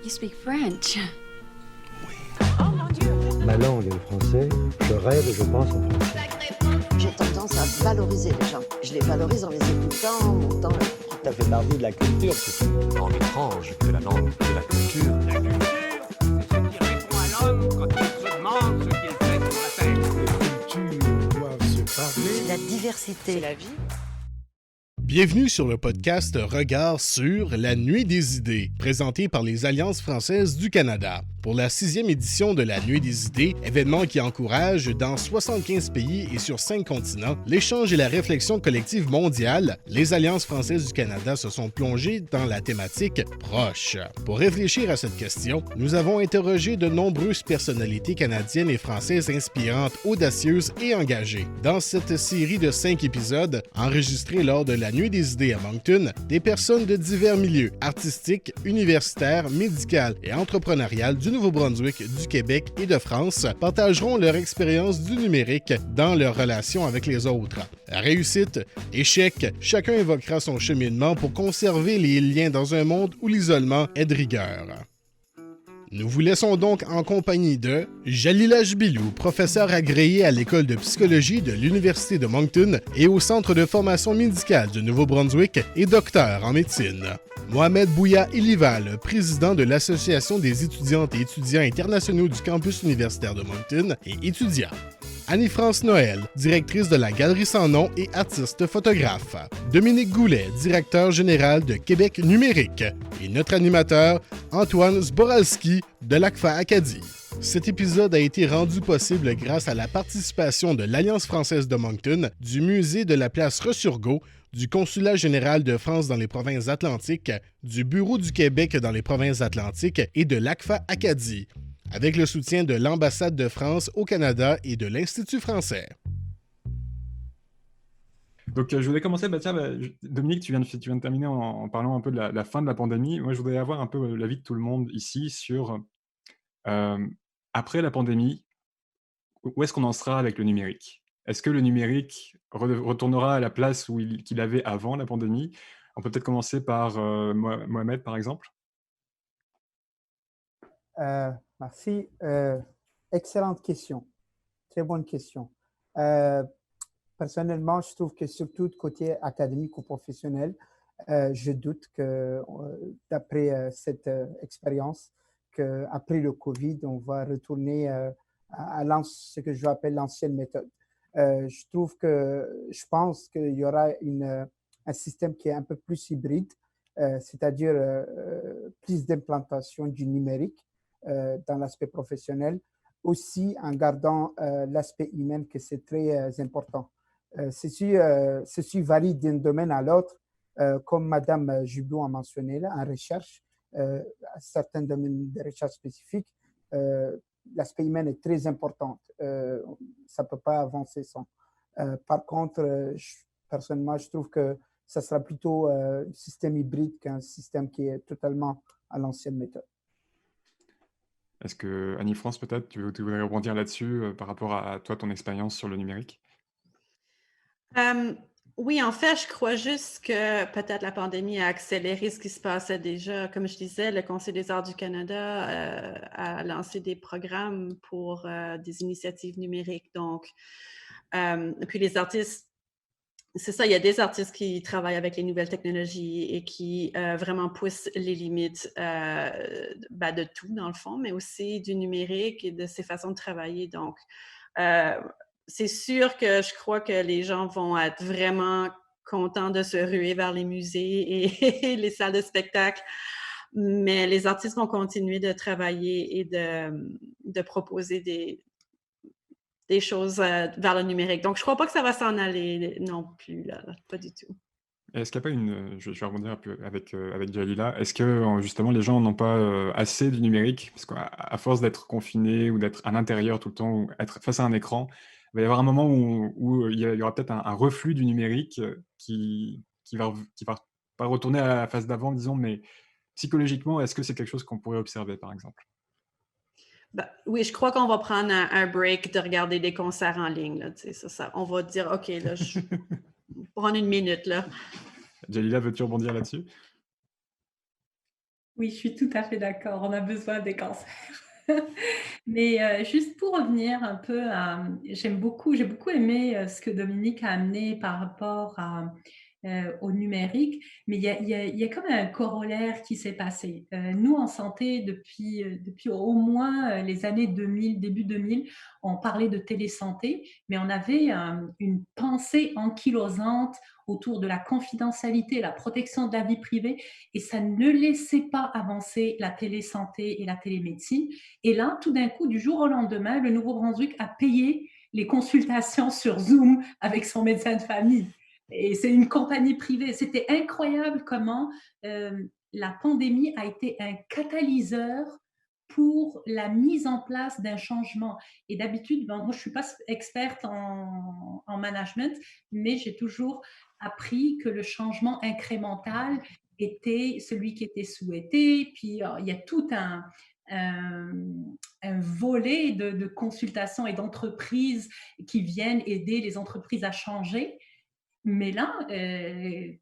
You speak French. Ma langue est le français, je rêve et je pense en français. J'ai tendance à valoriser les gens. Je les valorise en les écoutant, en montant. Ça fait partie de la culture, c'est une langue étrange que la langue de la culture. La culture, c'est ce qui répond à l'homme quand il se demande ce qu'il fait sur la terre. Les cultures doivent se parler. C'est la diversité. C'est la vie. Bienvenue sur le podcast Regard sur la Nuit des idées, présenté par les Alliances françaises du Canada. Pour la 6e édition de la Nuit des idées, événement qui encourage dans 75 pays et sur 5 continents l'échange et la réflexion collective mondiale, les Alliances françaises du Canada se sont plongées dans la thématique proche. Pour réfléchir à cette question, nous avons interrogé de nombreuses personnalités canadiennes et françaises inspirantes, audacieuses et engagées. Dans cette série de 5 épisodes, enregistrés lors de la Nuit des idées à Moncton, des personnes de divers milieux, artistiques, universitaires, médicales et entrepreneuriales du Nouveau-Brunswick, du Québec et de France partageront leur expérience du numérique dans leur relation avec les autres. Réussite, échec, chacun évoquera son cheminement pour conserver les liens dans un monde où l'isolement est de rigueur. Nous vous laissons donc en compagnie de Jalila Jbilou, professeur agréé à l'École de psychologie de l'Université de Moncton et au Centre de formation médicale du Nouveau-Brunswick et docteur en médecine. Mohamed Bouya Ilival, président de l'Association des étudiantes et étudiants internationaux du campus universitaire de Moncton et étudiant. Annie-France Noël, directrice de la Galerie Sans Nom et artiste photographe. Dominique Goulet, directeur général de Québec Numérique. Et notre animateur, Antoine Zboralski de l'ACFA Acadie. Cet épisode a été rendu possible grâce à la participation de l'Alliance française de Moncton, du Musée de la place Resurgo, du Consulat général de France dans les provinces atlantiques, du Bureau du Québec dans les provinces atlantiques et de l'ACFA Acadie, avec le soutien de l'Ambassade de France au Canada et de l'Institut français. Donc, je voulais commencer, Dominique, tu viens de terminer en parlant un peu de la fin de la pandémie. Moi, je voudrais avoir un peu l'avis de tout le monde ici sur, après la pandémie, où est-ce qu'on en sera avec le numérique? Est-ce que le numérique retournera à la place qu'il avait avant la pandémie? On peut peut-être commencer par Mohamed, par exemple. Merci. Excellente question. Très bonne question. Personnellement, je trouve que surtout de côté académique ou professionnel, je doute que d'après cette expérience, qu'après le COVID, on va retourner à ce que je appelle l'ancienne méthode. Je pense qu'il y aura un système qui est un peu plus hybride, c'est-à-dire plus d'implantation du numérique dans l'aspect professionnel, aussi en gardant l'aspect humain que c'est très important. Ceci varie d'un domaine à l'autre, comme Madame Jubou a mentionné là, en recherche, certains domaines de recherche spécifiques, l'aspect humain est très important. Ça ne peut pas avancer sans. Par contre, personnellement, je trouve que ça sera plutôt un système hybride qu'un système qui est totalement à l'ancienne méthode. Est-ce que, Annie-France, peut-être, tu voudrais rebondir là-dessus par rapport à toi, ton expérience sur le numérique? Oui, en fait, je crois juste que peut-être la pandémie a accéléré ce qui se passait déjà. Comme je disais, le Conseil des arts du Canada a lancé des programmes pour des initiatives numériques. Donc, puis les artistes, c'est ça, il y a des artistes qui travaillent avec les nouvelles technologies et qui vraiment poussent les limites de tout, dans le fond, mais aussi du numérique et de ses façons de travailler. Donc, c'est sûr que je crois que les gens vont être vraiment contents de se ruer vers les musées et les salles de spectacle, mais les artistes vont continuer de travailler et de proposer des choses vers le numérique. Donc, je ne crois pas que ça va s'en aller non plus, là, pas du tout. Est-ce qu'il n'y a pas je vais rebondir un peu avec Jalila, est-ce que justement les gens n'ont pas assez du numérique? Parce qu'à force d'être confinés ou d'être à l'intérieur tout le temps, ou être face à un écran, il va y avoir un moment où il y aura peut-être un reflux du numérique qui va pas retourner à la phase d'avant, disons, mais psychologiquement, est-ce que c'est quelque chose qu'on pourrait observer, par exemple? Oui, je crois qu'on va prendre un break de regarder des concerts en ligne. Là, on va dire, OK, là, je vais prendre une minute. Là. Jalila, veux-tu rebondir là-dessus? Oui, je suis tout à fait d'accord, on a besoin des cancers. Mais juste pour revenir un peu à j'ai beaucoup aimé, ce que Dominique a amené par rapport au numérique, mais il y a comme un corollaire qui s'est passé. Nous, en santé, depuis au moins, les années 2000, début 2000, on parlait de télésanté, mais on avait, une pensée ankylosante autour de la confidentialité, la protection de la vie privée et ça ne laissait pas avancer la télésanté et la télémédecine. Et là, tout d'un coup, du jour au lendemain, le Nouveau-Brunswick a payé les consultations sur Zoom avec son médecin de famille. Et c'est une compagnie privée. C'était incroyable comment la pandémie a été un catalyseur pour la mise en place d'un changement. Et d'habitude, moi, je ne suis pas experte en management, mais j'ai toujours appris que le changement incrémental était celui qui était souhaité. Puis, il y a tout un, un volet de consultations et d'entreprises qui viennent aider les entreprises à changer. Mais là,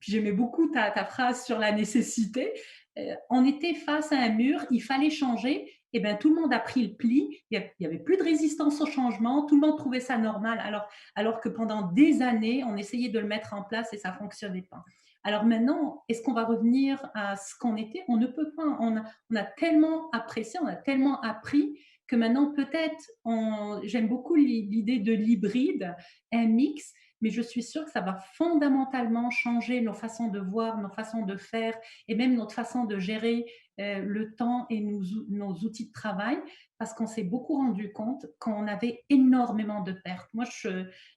j'aimais beaucoup ta phrase sur la nécessité. On était face à un mur, il fallait changer. Et bien, tout le monde a pris le pli. Il n'y avait plus de résistance au changement. Tout le monde trouvait ça normal. Alors que pendant des années, on essayait de le mettre en place et ça ne fonctionnait pas. Alors maintenant, est-ce qu'on va revenir à ce qu'on était? On ne peut pas. On a tellement apprécié, on a tellement appris que maintenant, peut-être, j'aime beaucoup l'idée de l'hybride, un mix, mais je suis sûre que ça va fondamentalement changer nos façons de voir, nos façons de faire et même notre façon de gérer le temps et nos outils de travail parce qu'on s'est beaucoup rendu compte qu'on avait énormément de pertes. Moi,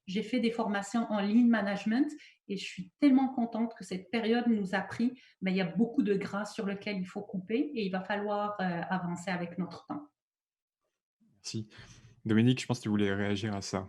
j'ai fait des formations en lean management et je suis tellement contente que cette période nous a appris, mais il y a beaucoup de gras sur lequel il faut couper et il va falloir avancer avec notre temps. Merci. Dominique, je pense que tu voulais réagir à ça.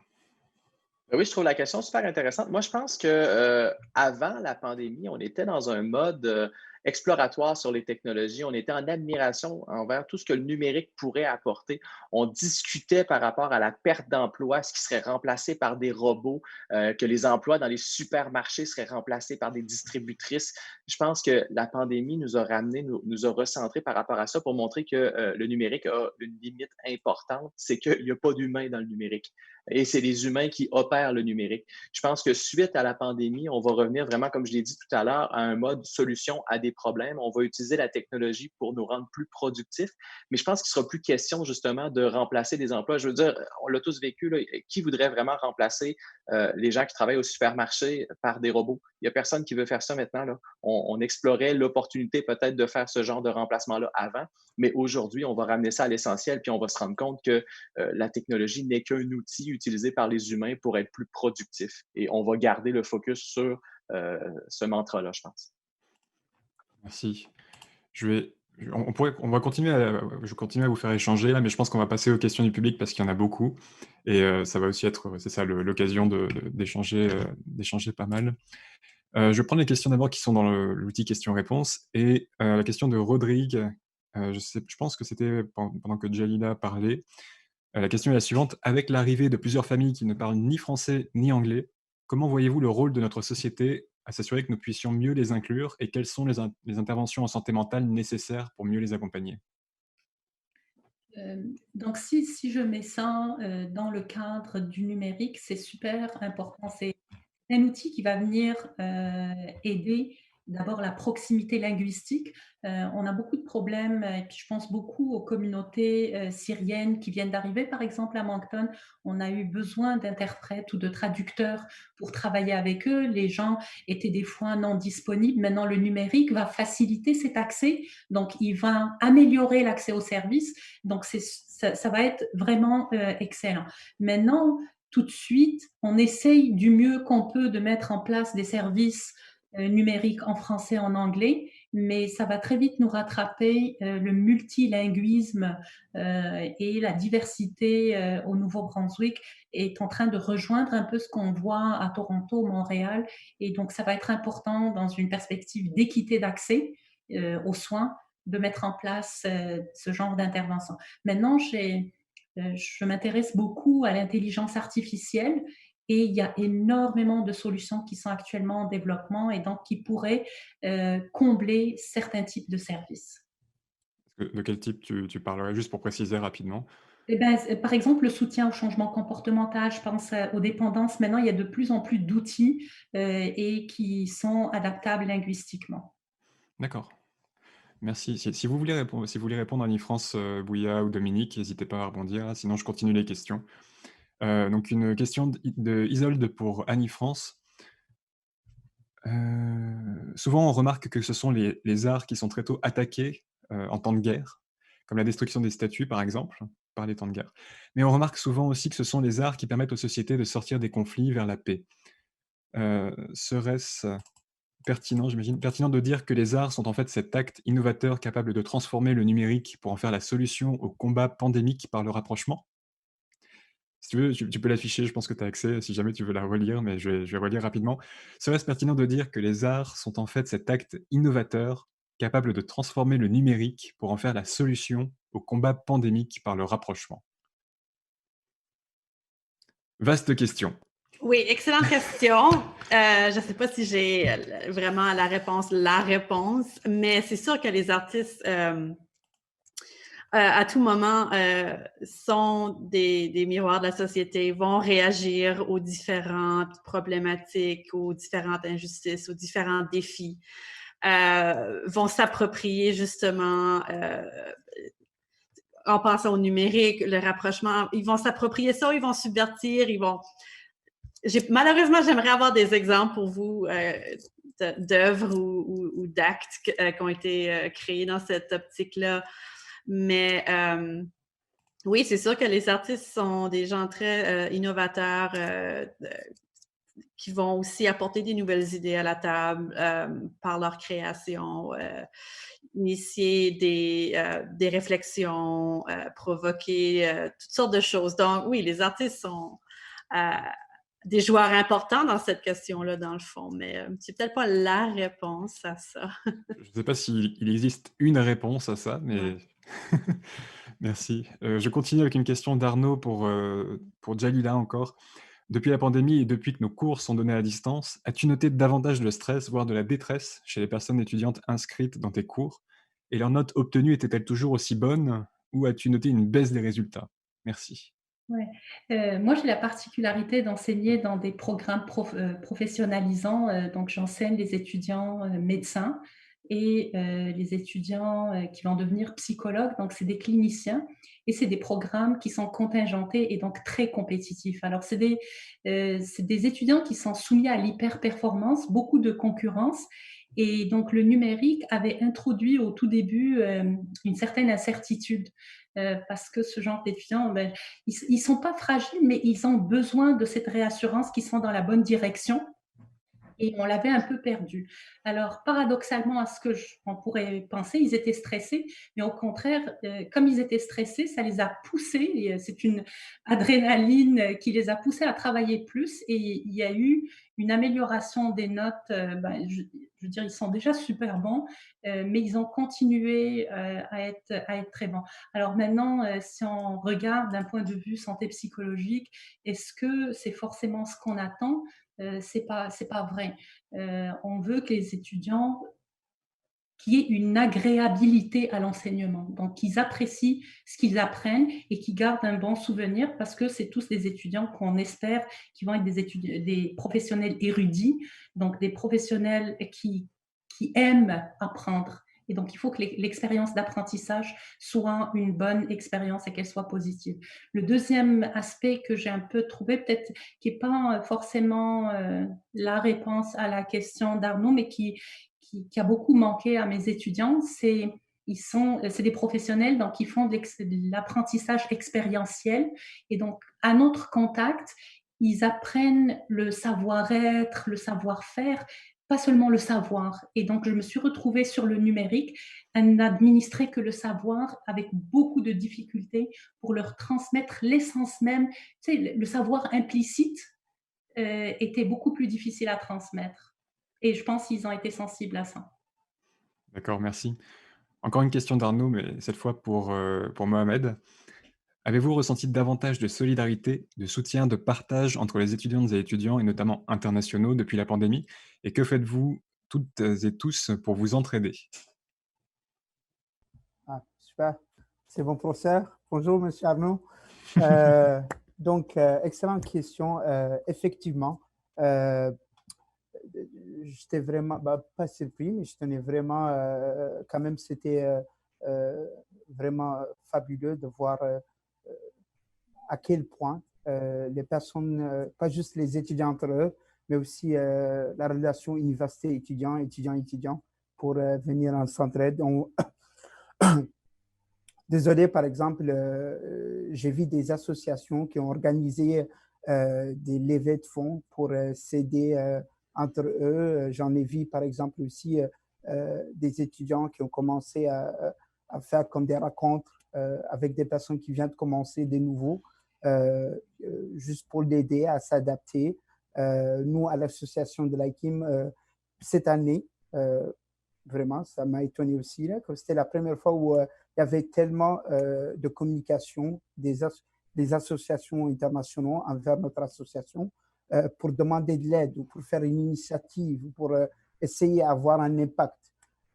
Oui, je trouve la question super intéressante. Moi, je pense que avant la pandémie, on était dans un mode exploratoire sur les technologies. On était en admiration envers tout ce que le numérique pourrait apporter. On discutait par rapport à la perte d'emplois, ce qui serait remplacé par des robots, que les emplois dans les supermarchés seraient remplacés par des distributrices. Je pense que la pandémie nous a ramené, nous a recentré par rapport à ça pour montrer que le numérique a une limite importante, c'est qu'il n'y a pas d'humain dans le numérique. Et c'est les humains qui opèrent le numérique. Je pense que suite à la pandémie, on va revenir vraiment, comme je l'ai dit tout à l'heure, à un mode solution à des problèmes. On va utiliser la technologie pour nous rendre plus productifs, mais je pense qu'il ne sera plus question justement de remplacer des emplois. Je veux dire, on l'a tous vécu, là, qui voudrait vraiment remplacer les gens qui travaillent au supermarché par des robots? Il n'y a personne qui veut faire ça maintenant, là. On explorait l'opportunité peut-être de faire ce genre de remplacement-là avant, mais aujourd'hui, on va ramener ça à l'essentiel, puis on va se rendre compte que la technologie n'est qu'un outil utilisé par les humains pour être plus productif. Et on va garder le focus sur ce mantra-là, je pense. Merci. On va continuer je vais continuer à vous faire échanger là, mais je pense qu'on va passer aux questions du public parce qu'il y en a beaucoup. Et ça va aussi être, c'est ça, l'occasion d'échanger pas mal. Je vais prendre les questions d'abord qui sont dans l'outil questions-réponses. Et la question de Rodrigue, je pense que c'était pendant que Jalila parlait. La question est la suivante. Avec l'arrivée de plusieurs familles qui ne parlent ni français ni anglais, comment voyez-vous le rôle de notre société à s'assurer que nous puissions mieux les inclure et quelles sont les interventions en santé mentale nécessaires pour mieux les accompagner? Donc, si je mets ça dans le cadre du numérique, c'est super important. C'est un outil qui va venir aider d'abord la proximité linguistique. On a beaucoup de problèmes, et puis je pense beaucoup aux communautés syriennes qui viennent d'arriver, par exemple à Moncton. On a eu besoin d'interprètes ou de traducteurs pour travailler avec eux. Les gens étaient des fois non disponibles. Maintenant, le numérique va faciliter cet accès, donc il va améliorer l'accès aux services. Donc, ça va être vraiment excellent. Maintenant, tout de suite, on essaye du mieux qu'on peut de mettre en place des services numériques en français, en anglais, mais ça va très vite nous rattraper. Le multilinguisme et la diversité au Nouveau-Brunswick est en train de rejoindre un peu ce qu'on voit à Toronto, Montréal, et donc ça va être important dans une perspective d'équité d'accès aux soins de mettre en place ce genre d'intervention. Maintenant, je m'intéresse beaucoup à l'intelligence artificielle et il y a énormément de solutions qui sont actuellement en développement et donc qui pourraient combler certains types de services. De quel type tu parlerais? Juste pour préciser rapidement. Eh ben, par exemple, le soutien au changement comportemental, je pense aux dépendances. Maintenant, il y a de plus en plus d'outils et qui sont adaptables linguistiquement. D'accord, merci. Si vous voulez répondre à Annie-France, Bouya ou Dominique, n'hésitez pas à rebondir, hein, sinon je continue les questions. Donc une question de Isolde pour Annie-France. Souvent on remarque que ce sont les arts qui sont très tôt attaqués, en temps de guerre, comme la destruction des statues par exemple, par les temps de guerre. Mais on remarque souvent aussi que ce sont les arts qui permettent aux sociétés de sortir des conflits vers la paix. Serait-ce pertinent, j'imagine, pertinent de dire que les arts sont en fait cet acte innovateur capable de transformer le numérique pour en faire la solution au combat pandémique par le rapprochement? Si tu veux, tu peux l'afficher, je pense que tu as accès si jamais tu veux la relire, mais je vais relire rapidement. Serait-ce pertinent de dire que les arts sont en fait cet acte innovateur capable de transformer le numérique pour en faire la solution au combat pandémique par le rapprochement? Vaste question. Oui, excellente question. Je ne sais pas si j'ai vraiment la réponse, mais c'est sûr que les artistes, à tout moment, sont des miroirs de la société, vont réagir aux différentes problématiques, aux différentes injustices, aux différents défis, vont s'approprier justement, en pensant au numérique, le rapprochement, ils vont s'approprier ça, ils vont subvertir, malheureusement, j'aimerais avoir des exemples pour vous d'œuvres ou d'actes qui ont été créés dans cette optique-là. Mais oui, c'est sûr que les artistes sont des gens très innovateurs qui vont aussi apporter des nouvelles idées à la table par leur création, initier des réflexions, provoquer toutes sortes de choses. Donc oui, les artistes sont des joueurs importants dans cette question-là, dans le fond, mais c'est peut-être pas la réponse à ça. Je ne sais pas s'il existe une réponse à ça, mais Ouais. merci. Je continue avec une question d'Arnaud pour Jalila encore. Depuis la pandémie et depuis que nos cours sont donnés à distance, as-tu noté davantage de stress, voire de la détresse chez les personnes étudiantes inscrites dans tes cours? Et leurs notes obtenues étaient-elles toujours aussi bonnes ou as-tu noté une baisse des résultats? Merci. Ouais. Moi, j'ai la particularité d'enseigner dans des programmes professionnalisants. Donc, j'enseigne les étudiants médecins et les étudiants qui vont devenir psychologues. Donc, c'est des cliniciens et c'est des programmes qui sont contingentés et donc très compétitifs. Alors, c'est des étudiants qui sont soumis à l'hyper-performance, beaucoup de concurrence. Et donc, le numérique avait introduit au tout début une certaine incertitude parce que ce genre d'étudiants, ben, ils sont pas fragiles, mais ils ont besoin de cette réassurance qu'ils sont dans la bonne direction et on l'avait un peu perdu. Alors, paradoxalement à ce que on pourrait penser, ils étaient stressés, mais au contraire, comme ils étaient stressés, ça les a poussés, et c'est une adrénaline qui les a poussés à travailler plus et il y a eu une amélioration des notes. Ben, je veux dire, ils sont déjà super bons, mais ils ont continué à être très bons. Alors maintenant, si on regarde d'un point de vue santé psychologique, est-ce que c'est forcément ce qu'on attend? C'est pas vrai. On veut que les étudiants qu'il y ait une agréabilité à l'enseignement, donc qu'ils apprécient ce qu'ils apprennent et qu'ils gardent un bon souvenir parce que c'est tous des étudiants qu'on espère qui vont être des professionnels érudits, donc des professionnels qui aiment apprendre. Et donc, il faut que l'expérience d'apprentissage soit une bonne expérience et qu'elle soit positive. Le deuxième aspect que j'ai un peu trouvé, peut-être qui n'est pas forcément la réponse à la question d'Arnaud, mais qui a beaucoup manqué à mes étudiants, c'est des professionnels donc qui font de l'apprentissage expérientiel et donc à notre contact, ils apprennent le savoir-être, le savoir-faire, pas seulement le savoir. Et donc je me suis retrouvée sur le numérique à n'administrer que le savoir avec beaucoup de difficultés pour leur transmettre l'essence même. Tu sais, le savoir implicite était beaucoup plus difficile à transmettre. Et je pense qu'ils ont été sensibles à ça. D'accord, merci. Encore une question d'Arnaud, mais cette fois pour Mohamed. Avez-vous ressenti davantage de solidarité, de soutien, de partage entre les étudiantes et étudiants, et notamment internationaux, depuis la pandémie? Et que faites-vous toutes et tous pour vous entraider? Ah, Super. C'est bon, professeur. Bonjour, Monsieur Arnaud. Excellente question. Effectivement, j'étais vraiment, pas surpris, mais je tenais vraiment, quand même, c'était vraiment fabuleux de voir à quel point les personnes, pas juste les étudiants entre eux, mais aussi la relation université-étudiant, étudiant-étudiant, pour venir en s'entraide. Désolé, par exemple, j'ai vu des associations qui ont organisé des levées de fonds pour s'aider entre eux. J'en ai vu, par exemple, aussi des étudiants qui ont commencé à faire comme des rencontres avec des personnes qui viennent de commencer de nouveau, juste pour l'aider à s'adapter. Nous, à l'association de l'IKIM, cette année, vraiment, ça m'a étonné aussi, là, que c'était la première fois où il y avait tellement de communication des associations internationales envers notre association pour demander de l'aide ou pour faire une initiative ou pour essayer d'avoir un impact.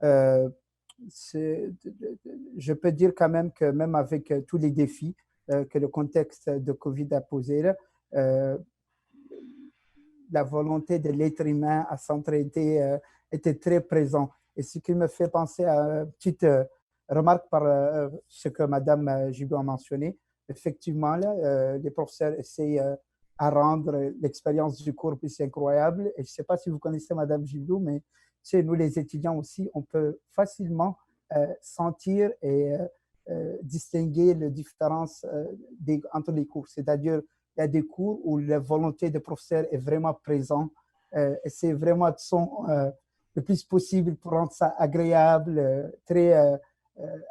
Je peux dire quand même que même avec tous les défis que le contexte de COVID a posé, la volonté de l'être humain à s'entraider était très présente. Et ce qui me fait penser à une petite remarque par ce que Mme Gibou a mentionné. Effectivement, là, les professeurs essayent à rendre l'expérience du cours plus incroyable. Et je ne sais pas si vous connaissez Mme Gibou, mais nous, les étudiants aussi, on peut facilement sentir et distinguer les différences entre les cours. C'est-à-dire, il y a des cours où la volonté des professeurs est vraiment présente. Et c'est vraiment de son le plus possible pour rendre ça agréable, très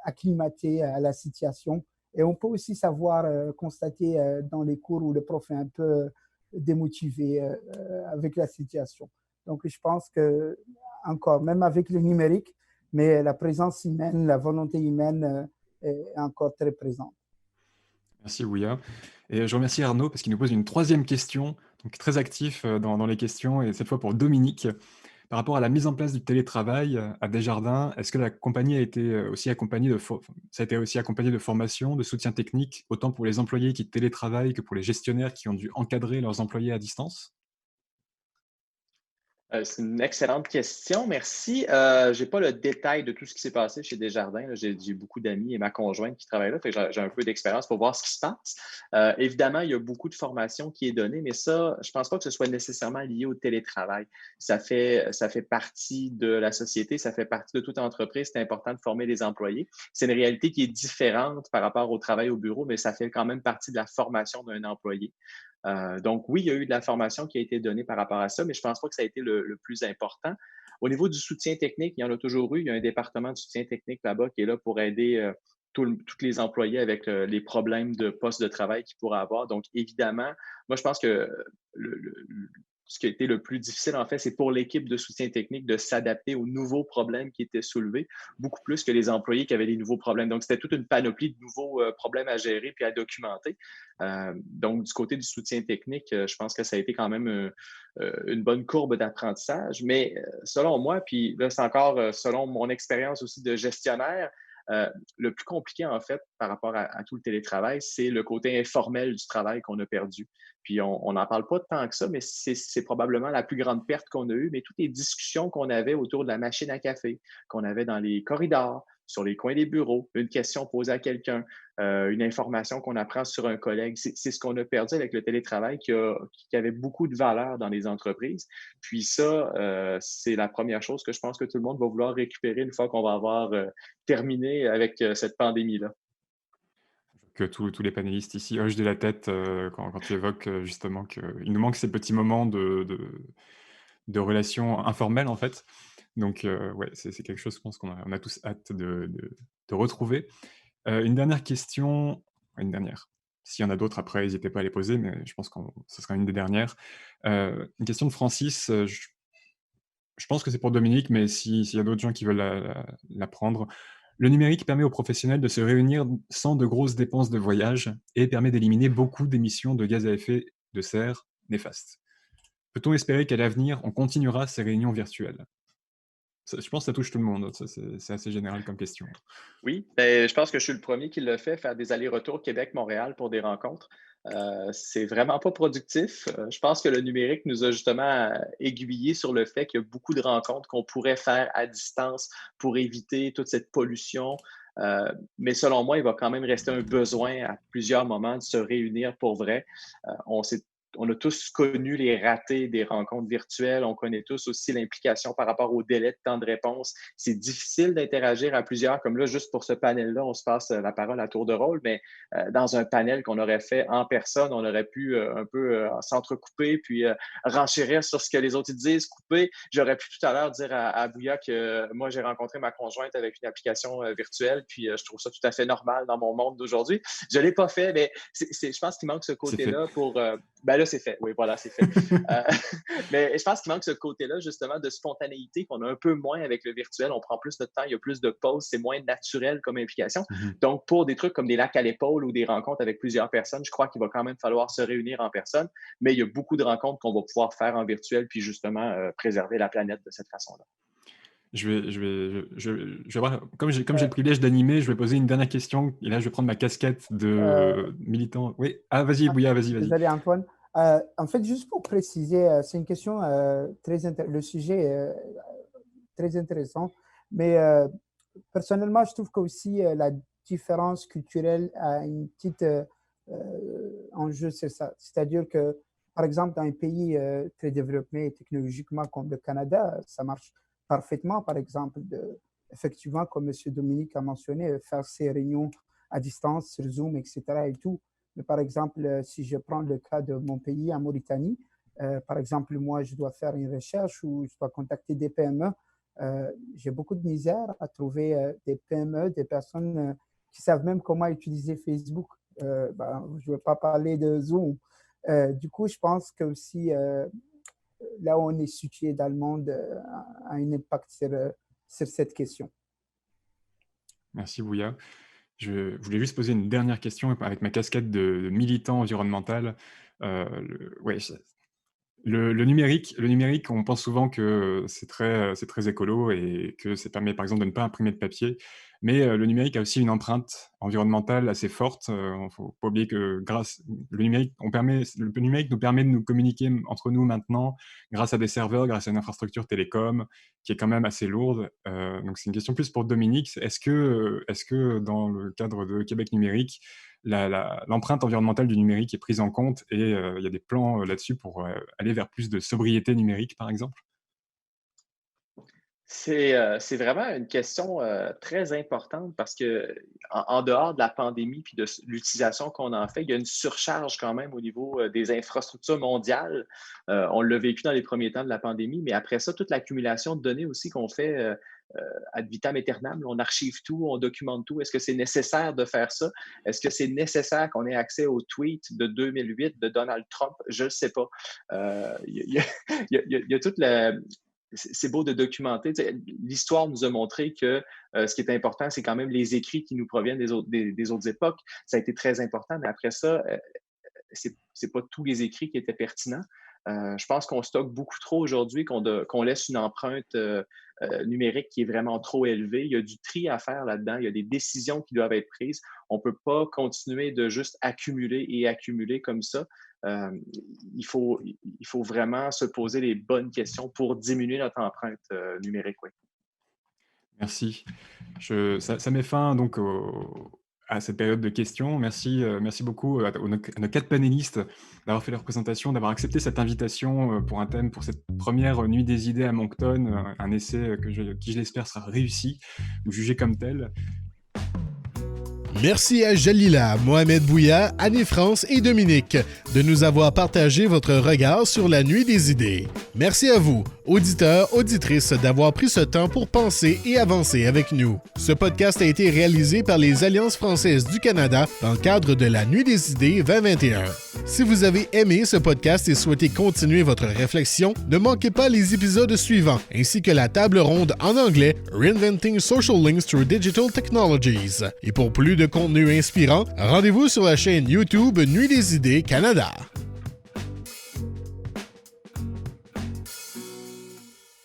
acclimaté à la situation. Et on peut aussi savoir constater dans les cours où le prof est un peu démotivé avec la situation. Donc, je pense que, encore, même avec le numérique, mais la présence humaine, la volonté humaine est encore très présente. Merci Ouya. Et je remercie Arnaud parce qu'il nous pose une troisième question, donc très actif dans les questions, et cette fois pour Dominique. Par rapport à la mise en place du télétravail à Desjardins, est-ce que la compagnie a été aussi accompagnée ça a été aussi accompagné de formation, de soutien technique, autant pour les employés qui télétravaillent que pour les gestionnaires qui ont dû encadrer leurs employés à distance? C'est une excellente question, merci. J'ai pas le détail de tout ce qui s'est passé chez Desjardins, là. J'ai beaucoup d'amis et ma conjointe qui travaillent là, fait que j'ai un peu d'expérience pour voir ce qui se passe. Évidemment, il y a beaucoup de formation qui est donnée, mais ça, je pense pas que ce soit nécessairement lié au télétravail. Ça fait partie de la société, ça fait partie de toute entreprise. C'est important de former les employés. C'est une réalité qui est différente par rapport au travail au bureau, mais ça fait quand même partie de la formation d'un employé. Donc oui, il y a eu de la formation qui a été donnée par rapport à ça, mais je ne pense pas que ça a été le plus important. Au niveau du soutien technique, il y en a toujours eu. Il y a un département de soutien technique là-bas qui est là pour aider tous les employés avec les problèmes de poste de travail qu'ils pourraient avoir. Donc évidemment, moi je pense que ce qui a été le plus difficile, en fait, c'est pour l'équipe de soutien technique de s'adapter aux nouveaux problèmes qui étaient soulevés, beaucoup plus que les employés qui avaient les nouveaux problèmes. Donc, c'était toute une panoplie de nouveaux problèmes à gérer puis à documenter. Donc, du côté du soutien technique, je pense que ça a été quand même une bonne courbe d'apprentissage. Mais selon moi, puis là, c'est encore selon mon expérience aussi de gestionnaire, le plus compliqué, en fait, par rapport à tout le télétravail, c'est le côté informel du travail qu'on a perdu. Puis, on n'en parle pas tant que ça, mais c'est probablement la plus grande perte qu'on a eue. Mais toutes les discussions qu'on avait autour de la machine à café, qu'on avait dans les corridors, sur les coins des bureaux, une question posée à quelqu'un, une information qu'on apprend sur un collègue, c'est ce qu'on a perdu avec le télétravail qui avait beaucoup de valeur dans les entreprises. Puis ça, c'est la première chose que je pense que tout le monde va vouloir récupérer une fois qu'on va avoir terminé avec cette pandémie-là. Que tous les panélistes ici hochent de la tête quand tu évoques justement qu'il nous manque ces petits moments de relations informelles, en fait. Donc, ouais, c'est quelque chose, je pense qu'on a tous hâte de retrouver. Une dernière question, une dernière. S'il y en a d'autres après, n'hésitez pas à les poser, mais je pense que ce sera une des dernières. Une question de Francis. Je pense que c'est pour Dominique, mais s'il y a d'autres gens qui veulent la prendre. Le numérique permet aux professionnels de se réunir sans de grosses dépenses de voyage et permet d'éliminer beaucoup d'émissions de gaz à effet de serre néfastes. Peut-on espérer qu'à l'avenir, on continuera ces réunions virtuelles? je pense que ça touche tout le monde. C'est assez général comme question. Oui, ben, je pense que je suis le premier qui le fait, faire des allers-retours Québec-Montréal pour des rencontres. C'est vraiment pas productif. Je pense que le numérique nous a justement aiguillés sur le fait qu'il y a beaucoup de rencontres qu'on pourrait faire à distance pour éviter toute cette pollution. Mais selon moi, il va quand même rester un besoin à plusieurs moments de se réunir pour vrai. On a tous connu les ratés des rencontres virtuelles. On connaît tous aussi l'implication par rapport au délai de temps de réponse. C'est difficile d'interagir à plusieurs. Comme là, juste pour ce panel-là, on se passe la parole à tour de rôle, mais dans un panel qu'on aurait fait en personne, on aurait pu un peu s'entrecouper puis renchérir sur ce que les autres disent, couper. J'aurais pu tout à l'heure dire à Bouya que moi, j'ai rencontré ma conjointe avec une application virtuelle, puis je trouve ça tout à fait normal dans mon monde d'aujourd'hui. Je ne l'ai pas fait, mais je pense qu'il manque ce côté-là pour... là, c'est fait. Oui, voilà, c'est fait. Mais je pense qu'il manque ce côté-là, justement, de spontanéité qu'on a un peu moins avec le virtuel. On prend plus notre temps, il y a plus de pauses, c'est moins naturel comme implication. Donc, pour des trucs comme des lacs à l'épaule ou des rencontres avec plusieurs personnes, je crois qu'il va quand même falloir se réunir en personne. Mais il y a beaucoup de rencontres qu'on va pouvoir faire en virtuel, puis justement, préserver la planète de cette façon-là. Comme j'ai le privilège d'animer, je vais poser une dernière question. Et là, je vais prendre ma casquette de militant. Oui, vas-y, Bouya, vas-y. Désolé, Antoine. En fait, juste pour préciser, c'est une question le sujet est très intéressant, mais personnellement, je trouve qu'aussi la différence culturelle a une petite enjeu, c'est ça. C'est-à-dire que, par exemple, dans un pays très développé technologiquement comme le Canada, ça marche parfaitement, par exemple, effectivement, comme M. Dominique a mentionné, faire ses réunions à distance sur Zoom, etc. et tout. Mais par exemple, si je prends le cas de mon pays, en Mauritanie, par exemple, moi, je dois faire une recherche ou je dois contacter des PME. J'ai beaucoup de misère à trouver des PME, des personnes qui savent même comment utiliser Facebook. Je ne veux pas parler de Zoom. Du coup, je pense que aussi, là où on est situé dans le monde, a un impact sur cette question. Merci, Bouya. Je voulais juste poser une dernière question avec ma casquette de militant environnemental. Le numérique, on pense souvent que c'est très écolo et que ça permet par exemple de ne pas imprimer de papier. Mais le numérique a aussi une empreinte environnementale assez forte. Il ne faut pas oublier que le numérique nous permet de nous communiquer entre nous maintenant grâce à des serveurs, grâce à une infrastructure télécom qui est quand même assez lourde. Donc c'est une question plus pour Dominique. Est-ce que dans le cadre de Québec numérique, l'empreinte environnementale du numérique est prise en compte et il y a des plans là-dessus pour aller vers plus de sobriété numérique, par exemple? C'est vraiment une question très importante parce que en dehors de la pandémie puis de l'utilisation qu'on en fait, il y a une surcharge quand même au niveau des infrastructures mondiales. On l'a vécu dans les premiers temps de la pandémie, mais après ça, toute l'accumulation de données aussi qu'on fait ad vitam aeternam, on archive tout, on documente tout. Est-ce que c'est nécessaire de faire ça? Est-ce que c'est nécessaire qu'on ait accès aux tweets de 2008 de Donald Trump? Je ne sais pas. Il y a toute la... C'est beau de documenter. L'histoire nous a montré que ce qui est important, c'est quand même les écrits qui nous proviennent des autres époques. Ça a été très important, mais après ça, c'est pas tous les écrits qui étaient pertinents. Je pense qu'on stocke beaucoup trop aujourd'hui, qu'on laisse une empreinte numérique qui est vraiment trop élevée. Il y a du tri à faire là-dedans. Il y a des décisions qui doivent être prises. On ne peut pas continuer de juste accumuler et accumuler comme ça. Il faut vraiment se poser les bonnes questions pour diminuer notre empreinte numérique. Oui. Merci. Ça met fin donc à cette période de questions. Merci beaucoup à nos 4 panélistes d'avoir fait leur présentation, d'avoir accepté cette invitation pour un thème, pour cette première nuit des idées à Moncton, un essai qui, je l'espère, sera réussi ou jugé comme tel. Merci à Jalila, Mohamed Bouya, Anne-France et Dominique de nous avoir partagé votre regard sur la nuit des idées. Merci à vous, auditeurs, auditrices, d'avoir pris ce temps pour penser et avancer avec nous. Ce podcast a été réalisé par les Alliances françaises du Canada dans le cadre de la Nuit des idées 2021. Si vous avez aimé ce podcast et souhaitez continuer votre réflexion, ne manquez pas les épisodes suivants, ainsi que la table ronde en anglais Reinventing Social Links Through Digital Technologies. Et pour plus de contenu inspirant, rendez-vous sur la chaîne YouTube Nuit des idées Canada.